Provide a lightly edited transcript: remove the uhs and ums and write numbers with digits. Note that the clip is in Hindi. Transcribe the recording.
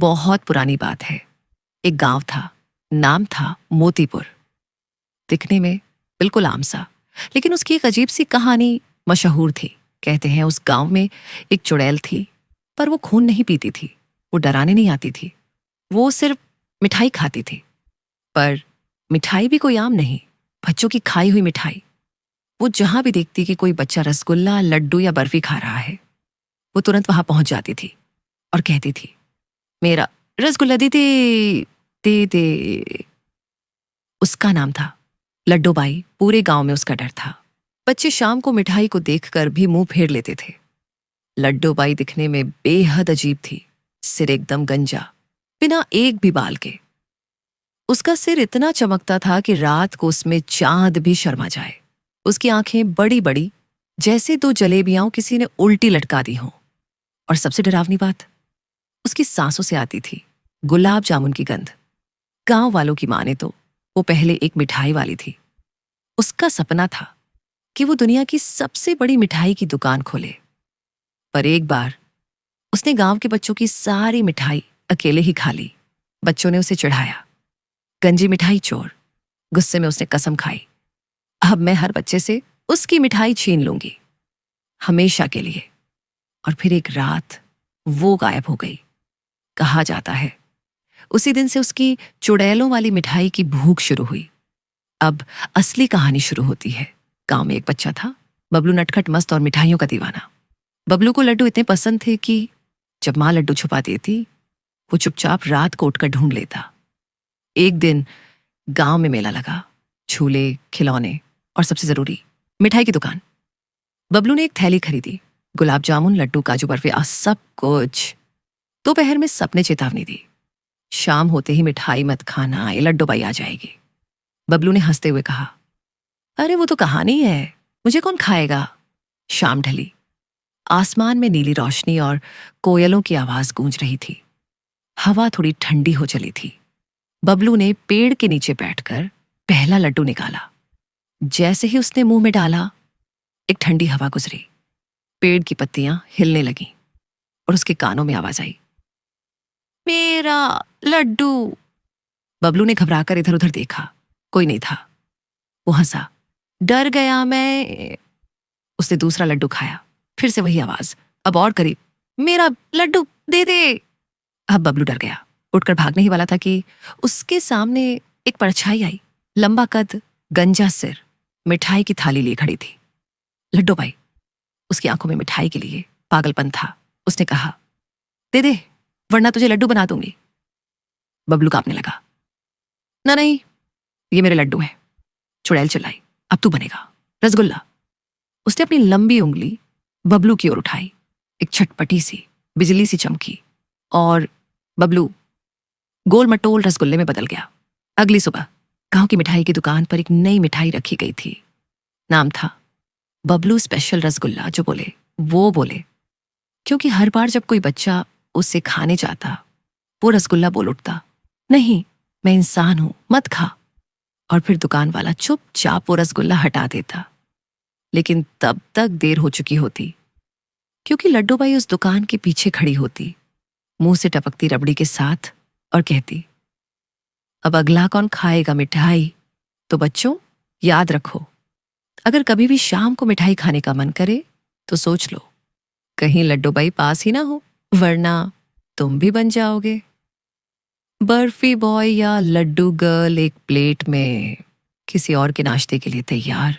बहुत पुरानी बात है। एक गांव था, नाम था मोतीपुर। दिखने में बिल्कुल आम सा, लेकिन उसकी एक अजीब सी कहानी मशहूर थी। कहते हैं उस गांव में एक चुड़ैल थी, पर वो खून नहीं पीती थी, वो डराने नहीं आती थी, वो सिर्फ मिठाई खाती थी। पर मिठाई भी कोई आम नहीं, बच्चों की खाई हुई मिठाई। वो जहां भी देखती कि कोई बच्चा रसगुल्ला, लड्डू या बर्फी खा रहा है, वो तुरंत वहां पहुंच जाती थी और कहती थी, मेरा रसगुल्ला दे दे, दे दे। उसका नाम था लड्डू बाई। पूरे गांव में उसका डर था। बच्चे शाम को मिठाई को देखकर भी मुंह फेर लेते थे। लड्डू बाई दिखने में बेहद अजीब थी। सिर एकदम गंजा, बिना एक भी बाल के। उसका सिर इतना चमकता था कि रात को उसमें चांद भी शर्मा जाए। उसकी आंखें बड़ी बड़ी, जैसे दो जलेबियां किसी ने उल्टी लटका दी हों। और सबसे डरावनी बात, उसकी सांसों से आती थी गुलाब जामुन की गंध। गांव वालों की माने तो वो पहले एक मिठाई वाली थी। उसका सपना था कि वो दुनिया की सबसे बड़ी मिठाई की दुकान खोले। पर एक बार उसने गांव के बच्चों की सारी मिठाई अकेले ही खा ली। बच्चों ने उसे चिढ़ाया, गंजी मिठाई चोर। गुस्से में उसने कसम खाई, अब मैं हर बच्चे से उसकी मिठाई छीन लूंगी, हमेशा के लिए। और फिर एक रात वो गायब हो गई। कहा जाता है उसी दिन से उसकी चुड़ैलों वाली मिठाई की भूख शुरू हुई। अब असली कहानी शुरू होती है। गांव में एक बच्चा था, बबलू, नटखट, मस्त और मिठाइयों का दीवाना। बबलू को लड्डू इतने पसंद थे कि जब माँ लड्डू छुपा देती, वो चुपचाप रात को उठकर ढूंढ लेता। एक दिन गांव में मेला लगा। झूले, खिलौने और सबसे जरूरी मिठाई की दुकान। बबलू ने एक थैली खरीदी, गुलाब जामुन, लड्डू, काजू बर्फी, सब कुछ। दोपहर में सबने चेतावनी दी, शाम होते ही मिठाई मत खाना, ये लड्डू बाई आ जाएगी। बबलू ने हंसते हुए कहा, अरे वो तो कहानी है, मुझे कौन खाएगा। शाम ढली। आसमान में नीली रोशनी और कोयलों की आवाज गूंज रही थी। हवा थोड़ी ठंडी हो चली थी। बबलू ने पेड़ के नीचे बैठकर पहला लड्डू निकाला। जैसे ही उसने मुंह में डाला, एक ठंडी हवा गुजरी, पेड़ की पत्तियां हिलने लगीं और उसके कानों में आवाज आई, मेरा लड्डू। बबलू ने घबराकर इधर उधर देखा, कोई नहीं था। वो हंसा, डर गया मैं। उसने दूसरा लड्डू खाया, फिर से वही आवाज, अब और करीब, मेरा लड्डू दे दे। अब बबलू डर गया, उठकर भागने ही वाला था कि उसके सामने एक परछाई आई। लंबा कद, गंजा सिर, मिठाई की थाली लिए खड़ी थी। लड्डू बाई। उसकी आंखों में मिठाई के लिए पागलपन था। उसने कहा, दे दे, वरना तुझे लड्डू बना दूंगी। बबलू कांपने लगा, ना नहीं, ये मेरे लड्डू हैं। चुड़ैल चिल्लाई, अब तू बनेगा रसगुल्ला। उसने अपनी लंबी उंगली बबलू की ओर उठाई। एक छटपटी सी बिजली सी चमकी और बबलू गोल मटोल रसगुल्ले में बदल गया। अगली सुबह गांव की मिठाई की दुकान पर एक नई मिठाई रखी गई थी। नाम था बबलू स्पेशल रसगुल्ला। जो बोले वो बोले, क्योंकि हर बार जब कोई बच्चा उसे खाने जाता, वो रसगुल्ला बोल उठता, नहीं, मैं इंसान हूं, मत खा। और फिर दुकान वाला चुपचाप वो रसगुल्ला हटा देता। लेकिन तब तक देर हो चुकी होती, क्योंकि लड्डू बाई उस दुकान के पीछे खड़ी होती, मुंह से टपकती रबड़ी के साथ, और कहती, अब अगला कौन खाएगा मिठाई। तो बच्चों, याद रखो, अगर कभी भी शाम को मिठाई खाने का मन करे तो सोच लो, कहीं लड्डू बाई पास ही ना हो, वरना तुम भी बन जाओगे बर्फी बॉय या लड्डू गर्ल। एक प्लेट में किसी और के नाश्ते के लिए तैयार।